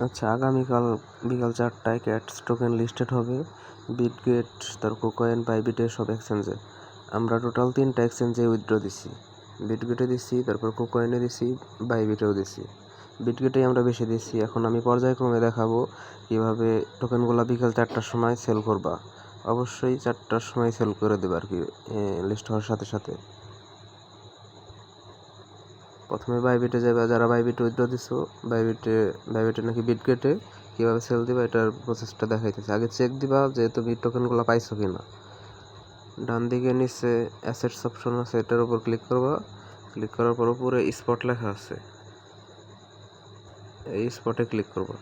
আচ্ছা, আগামীকাল বিকাল 4টায় ক্যাটস টোকেন লিস্টেড হবে বিটগেট, কোকয়েন, বাইবিটে, সব এক্সচেঞ্জে। আমরা টোটাল 3টা এক্সচেঞ্জে উইথড্র দিছি। বিটগেটে দিছি, কোকয়েনে দিছি, বাইবিটেও দিছি। বিটগেটেই আমরা বেশি দিছি। এখন আমি পর্যায়ক্রমে দেখাবো কীভাবে টোকেনগুলো বিকাল 4টার সময় সেল করবা। অবশ্যই 4টার সময় সেল করে দেবে আর কি, লিস্ট হওয়ার সাথে সাথে। প্রথমে বাইবিটে যাবে, যারা বাইবিটে উইথড্র দিছো, বাইবিটে নাকি বিটগেটে কীভাবে সেল দিবা এটার প্রসেসটা দেখাইতেছে। আগে চেক দিবা যে তুমি টোকেনগুলো পাইছো কিনা। ডান দিকে নিচে অ্যাসেটস অপশন আছে, এটার উপর ক্লিক করবা। ক্লিক করার পর উপরে স্পট লেখা আছে, এই স্পটে ক্লিক করবা।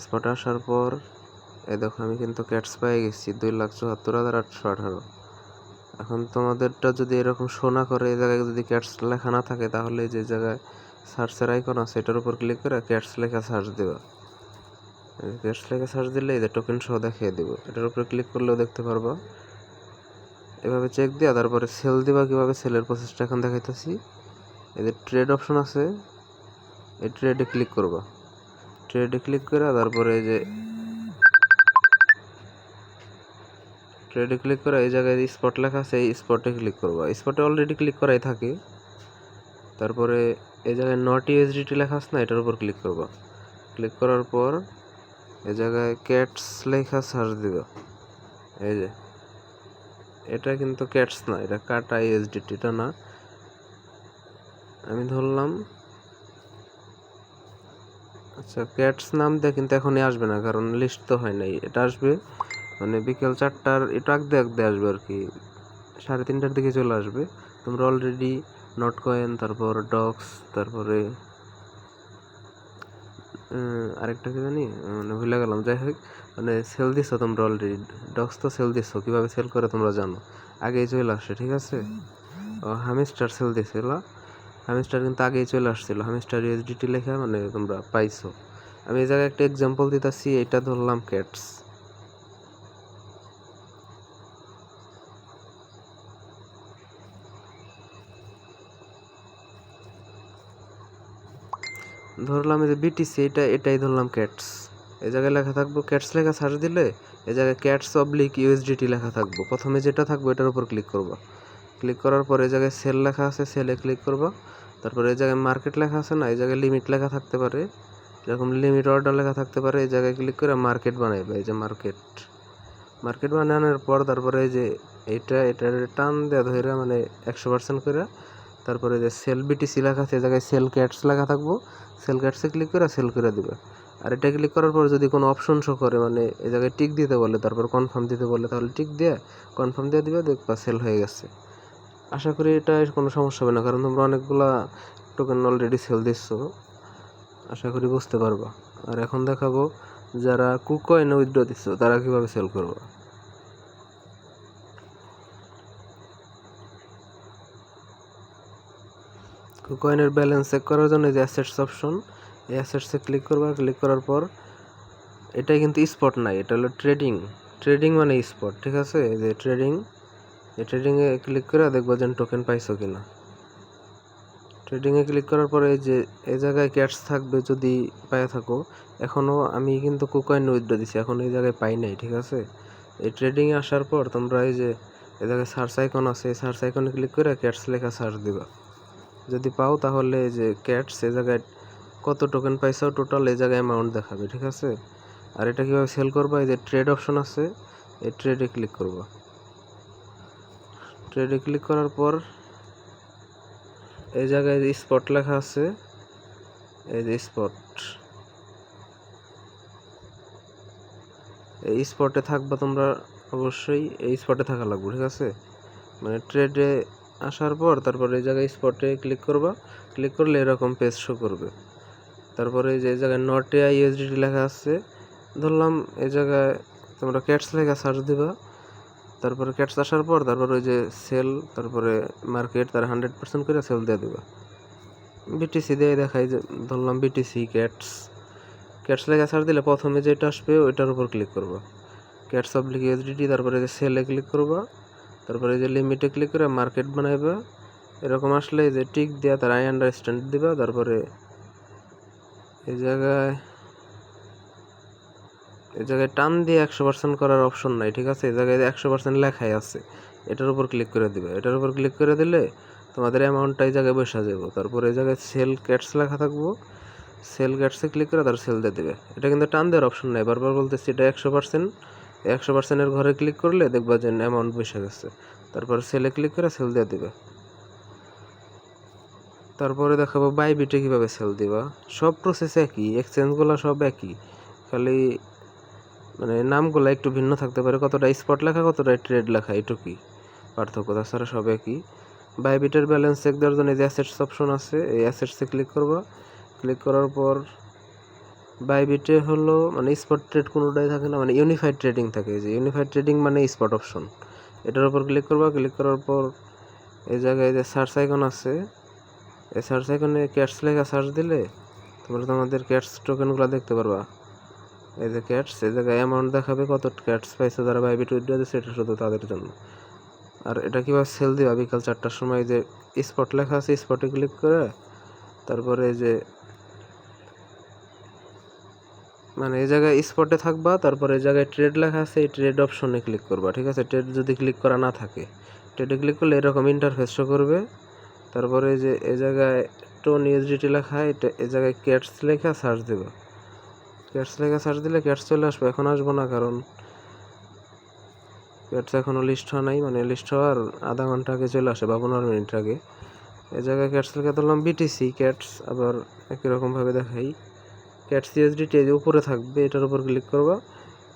স্পটে আসার পর এই দেখো আমি কিন্তু ক্যাটস পেয়ে গেছি 2,74,818। এখন তোমাদেরটা যদি এরকম শো না করে, এই জায়গায় যদি ক্যাটস লেখা না থাকে, তাহলে যে জায়গায় সার্চের আইকন আছে এটার উপর ক্লিক করে ক্যাটস লেখা সার্চ দেবা। ক্যাটস লেখা সার্চ দিলে এই যে টোকেন সহ দেখিয়ে দেব। এটার উপরে ক্লিক করলেও দেখতে পারবা। এভাবে চেক দিয়া তারপরে সেল দিবা। কীভাবে সেলের প্রসেসটা এখন দেখাইতেছি। এই যে ট্রেড অপশন আছে, এই ট্রেডে ক্লিক করবা। ট্রেডে ক্লিক করে তারপরে এই যে ট্রেডে ক্লিক করে এই জায়গায় স্পট লেখা আছে, এই স্পটে ক্লিক করবা। স্পটে অলরেডি ক্লিক করাই থাকে। তারপরে এই জায়গায় নট ইউএসডিটি লেখা আছে না, এটার উপর ক্লিক করবা। ক্লিক করার পর এই জায়গায় ক্যাটস লেখা সার্চ দিবা। এই যে এটা কিন্তু ক্যাটস না, এটা কাটা ইউএসডিটি, এটা না। আমি ধরলাম, আচ্ছা ক্যাটস নাম দিয়ে কিন্তু এখনই আসবে না, কারণ লিস্ট তো হয় নাই। এটা আসবে মানে বিকেল 4টার একটু আগে আসবে আর কি, 3:30টার দিকে চলে আসবে। তোমরা অলরেডি নট কয়েন, তারপর ডক্স, তারপরে আরেকটা কি জানি মানে ভুলে গেলাম। যাই হোক, মানে সেল দিছো তোমরা অলরেডি। ডক্স তো সেল দিছো, কীভাবে সেল করে তোমরা জানো, আগেই চলে আসছে। ঠিক আছে, হামিস্টার সেল দিছিল, হামিস্টার কিন্তু আগেই চলে আসছিল। হামিস্টার ইউএসডিটি লেখা মানে তোমরা পাইছো। আমি এই জায়গায় একটা এক্সাম্পল দিতেছি, এটা ধরলাম ক্যাটস। ধরলাম এই যে বিটিসি, এটাই ধরলাম ক্যাটস। এই জায়গায় লেখা থাকবো ক্যাটস লেখা সার্চ দিলে এই জায়গায় ক্যাটস অবলিক ইউএসডিটি লেখা থাকবো। প্রথমে যেটা থাকবে এটার উপর ক্লিক করবা। ক্লিক করার পর এই জায়গায় সেল লেখা আছে, সেলে ক্লিক করবা। তারপরে এই জায়গায় মার্কেট লেখা আছে না, এই জায়গায় লিমিট লেখা থাকতে পারে, এরকম লিমিট অর্ডার লেখা থাকতে পারে। এই জায়গায় ক্লিক করে মার্কেট বানাইবে। এই যে মার্কেট বানানোর পর তারপরে এই যে এটার টান দেওয়া ধরে মানে 100% করে, তারপরে যে সেল বিটিসি লেখা আছে, এই জায়গায় সেল ক্যাটস লেখা থাকবো। সেল ক্যাটসে ক্লিক করে সেল করে দিবে। আর এটা ক্লিক করার পর যদি কোনো অপশন শো করে, মানে এই জায়গায় টিক দিতে বলে, তারপর কনফার্ম দিতে বলে, তাহলে টিক দিয়ে কনফার্ম দিয়ে দিবে, দেখবা সেল হয়ে গেছে। আশা করি এটা কোনো সমস্যা হবে না, কারণ তোমরা অনেকগুলা টোকেন অলরেডি সেল দিচ্ছ। আশা করি বুঝতে পারবা। আর এখন দেখাবো যারা কুকয়েনে উইথড্র দিচ্ছ তারা কিভাবে সেল করবে। কুকয়েনের ব্যালেন্স চেক করার জন্য যে অ্যাসেটস অপশন, এই অ্যাসেটসে ক্লিক করবা। ক্লিক করার পর এটাই কিন্তু স্পট নাই, এটা হলো ট্রেডিং মানে স্পট। ঠিক আছে, এই যে এই ট্রেডিংয়ে ক্লিক করে দেখবো যে টোকেন পাইছো কিনা। ট্রেডিংয়ে ক্লিক করার পরে যে এই জায়গায় ক্যাটস থাকবে, যদি পায়ে থাকো। এখনও আমি কিন্তু কুকয়েন উইথড্র দিছি, এখন এই জায়গায় পাই নাই। ঠিক আছে, এই ট্রেডিংয়ে আসার পর তোমরা এই যে এই জায়গায় সার্চ আইকন আছে, এই সার্চ আইকনে ক্লিক করে ক্যাটস লেখা সার্চ দিবা। যদি পাও তাহলে এই যে ক্যাটস, এই জায়গায় কত টোকেন পাইছো টোটাল, এই জায়গায় অ্যামাউন্ট দেখাবে। ঠিক আছে, আর এটা কীভাবে সেল করবা, এই যে ট্রেড অপশন আছে, এই ট্রেডে ক্লিক করবা। ট্রেডে ক্লিক করার পর এই জায়গায় স্পট লেখা আছে, এই যে স্পট, এই স্পটে থাকবা তোমরা। অবশ্যই এই স্পটে থাকা লাগবে। ঠিক আছে, মানে ট্রেডে আসার পর তারপরে এই জায়গায় স্পটে ক্লিক করবা। ক্লিক করলে এরকম পেজ শো করবে। তারপরে যে জায়গায় নট ইউএসডিটি লেখা আছে, ধরলাম এই জায়গায় তোমরা ক্যাটস লেখা সার্চ দিবা। তারপরে ক্যাটস আসার পর তারপর ওই যে সেল, তারপরে মার্কেট, তার 100% করে সেল দিয়ে দেবা। বিটিসি দিয়ে দেখাই, যে ধরলাম বিটিসি ক্যাটস লেখা সার্চ দিলে প্রথমে যেটা আসবে ওইটার উপর ক্লিক করবা, ক্যাটস অবলিক ইউএসডিটি। তারপরে যে সেলে ক্লিক করবা, তারপরে যে লিমিটে ক্লিক করে মার্কেট বানাইবা। এরকম আসলে যে টিক দেওয়া তার আই আন্ডারস্ট্যান্ড দিবা। তারপরে এই জায়গায় এই জায়গায় টান দিয়ে 100% করার অপশন নাই, ঠিক আছে? এই জায়গায় 100% লেখাই আছে, এটার উপর ক্লিক করে দিবে। এটার উপর ক্লিক করে দিলে তোমাদের অ্যামাউন্টটা এই জায়গায় বসা যাবে। তারপর এই জায়গায় সেল ক্যাটস লেখা থাকবো, সেল ক্যাটসে ক্লিক করে তার সেল দিয়ে দিবে। এটা কিন্তু টান দেওয়ার অপশন নাই, বারবার বলতেছি এটা 100%। 100%-এর ঘরে ক্লিক করলে দেখবা যে অ্যামাউন্ট বসে গেছে। তারপর সেলে ক্লিক করে সেল দিয়ে দিবে। তারপরে দেখাবো বাইবিটে কীভাবে সেল দিবা। সব প্রসেস একই, এক্সচেঞ্জগুলো সব একই, খালি মানে নামগুলো একটু ভিন্ন থাকতে পারে, কতটা স্পট লেখা কতটা ট্রেড লেখা এটুকুই পার্থক্য, তাছাড়া সব একই। বাইবিটের ব্যালেন্স চেক দেওয়ার জন্য যে অ্যাসেটস অপশন আছে, এই অ্যাসেটসে ক্লিক করবা। ক্লিক করার পর বাইবিটে হলো মানে স্পট ট্রেড কোনোটাই থাকে না, মানে ইউনিফাইড ট্রেডিং থাকে। যে ইউনিফাইড ট্রেডিং মানে স্পট অপশন, এটার উপর ক্লিক করবা। ক্লিক করার পর এই জায়গায় যে সার্চ আইকন আছে, এই সার্চ আইকনে ক্যাটস লেখা সার্চ দিলে তোমরা তোমাদের ক্যাটস টোকেনগুলো দেখতে পারবা। এই যে ক্যাটস, এই জায়গায় অ্যামাউন্ট দেখাবে, কত ক্যাটস পাইছে যারা বাইবিট উইথড্র দিচ্ছে, এটা শুধু তাদের জন্য। আর এটা কীভাবে সেল দিবা, বিকাল 4টার সময় যে স্পট লেখা আছে স্পটে ক্লিক করে তারপরে যে মানে এই জায়গায় স্পটে থাকবা, তারপরে এই জায়গায় ট্রেড লেখা আছে, এই ট্রেড অপশনে ক্লিক করবা, ঠিক আছে? ট্রেড যদি ক্লিক করা না থাকে, ট্রেডে ক্লিক করলে এরকম ইন্টারফেস শো করবে। তারপরে যে এই জায়গায় টোন ইউএসডিটি লেখা, এটা এই জায়গায় ক্যাটস লেখা সার্চ দেবা। ক্যাটস লেখা সার্চ দিলে ক্যাটস চলে আসবে। এখন আসবো না, কারণ ক্যাটস এখনও লিস্ট হওয়া নাই, মানে লিস্ট হওয়ার আধা ঘন্টা আগে চলে আসে বা 15 মিনিট আগে। এই জায়গায় ক্যাটস লেখা ধরলাম বিটিসি ক্যাটস, আবার একই রকমভাবে দেখাই। ক্যাটস ইউএসডিটি এই যে উপরে থাকবে, এটার উপর ক্লিক করবা।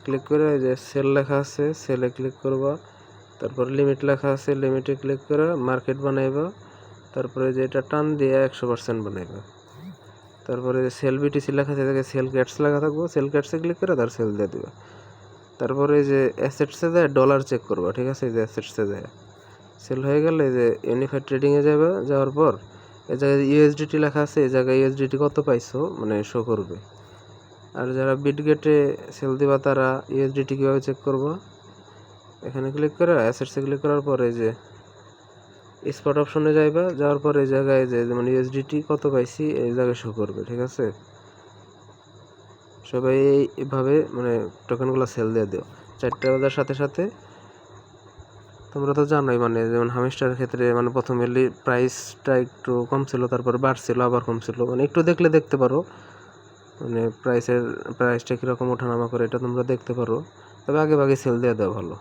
ক্লিক করে যে সেল লেখা আছে সেলে ক্লিক করবা। তারপর লিমিট লেখা আছে লিমিটে ক্লিক করে মার্কেট বানাইবা। তারপরে যে এটা টান দিয়ে 100% বানাইবা। তারপরে সেল বিটিসি লেখা থাকে, সেল ক্যাটস লেখা থাকবো, সেল ক্যাটসে ক্লিক করে তার সেল দিয়ে দিবা। তারপরে যে অ্যাসেটসে যায় ডলার চেক করবা, ঠিক আছে? এই যে অ্যাসেটসে যায় সেল হয়ে গেলে যে ইউনিফাইড ট্রেডিংয়ে যাবে, যাওয়ার পর এই জায়গায় ইউএসডিটি লেখা আছে, এই জায়গায় ইউএসডিটি কত পাইছো মানে শো করবে। আর যারা বিটগেটে সেল দিবা তারা ইউএসডিটি কীভাবে চেক করবো, এখানে ক্লিক করে অ্যাসেটসে ক্লিক করার পরে যে স্পট অপশনে যাইবা, যাওয়ার পরে এই জায়গায় যে যেমন ইউএসডিটি কত পাইছি এই জায়গায় শো করবে, ঠিক আছে? সবাই এইভাবে মানে টোকেনগুলো সেল দিয়ে দিও। 4টা বাজার সাথে সাথে তোমরা তো জানোই, মানে যেমন হামিস্টারের ক্ষেত্রে মানে প্রথমে প্রাইসটা একটু কম ছিল, তারপরে বাড়ছিল, আবার কম ছিল, মানে একটু দেখলে দেখতে পারো মানে প্রাইসটা কীরকম ওঠানামা করে এটা তোমরা দেখতে পারো। তবে আগে সেল দিয়ে দেওয়া ভালো।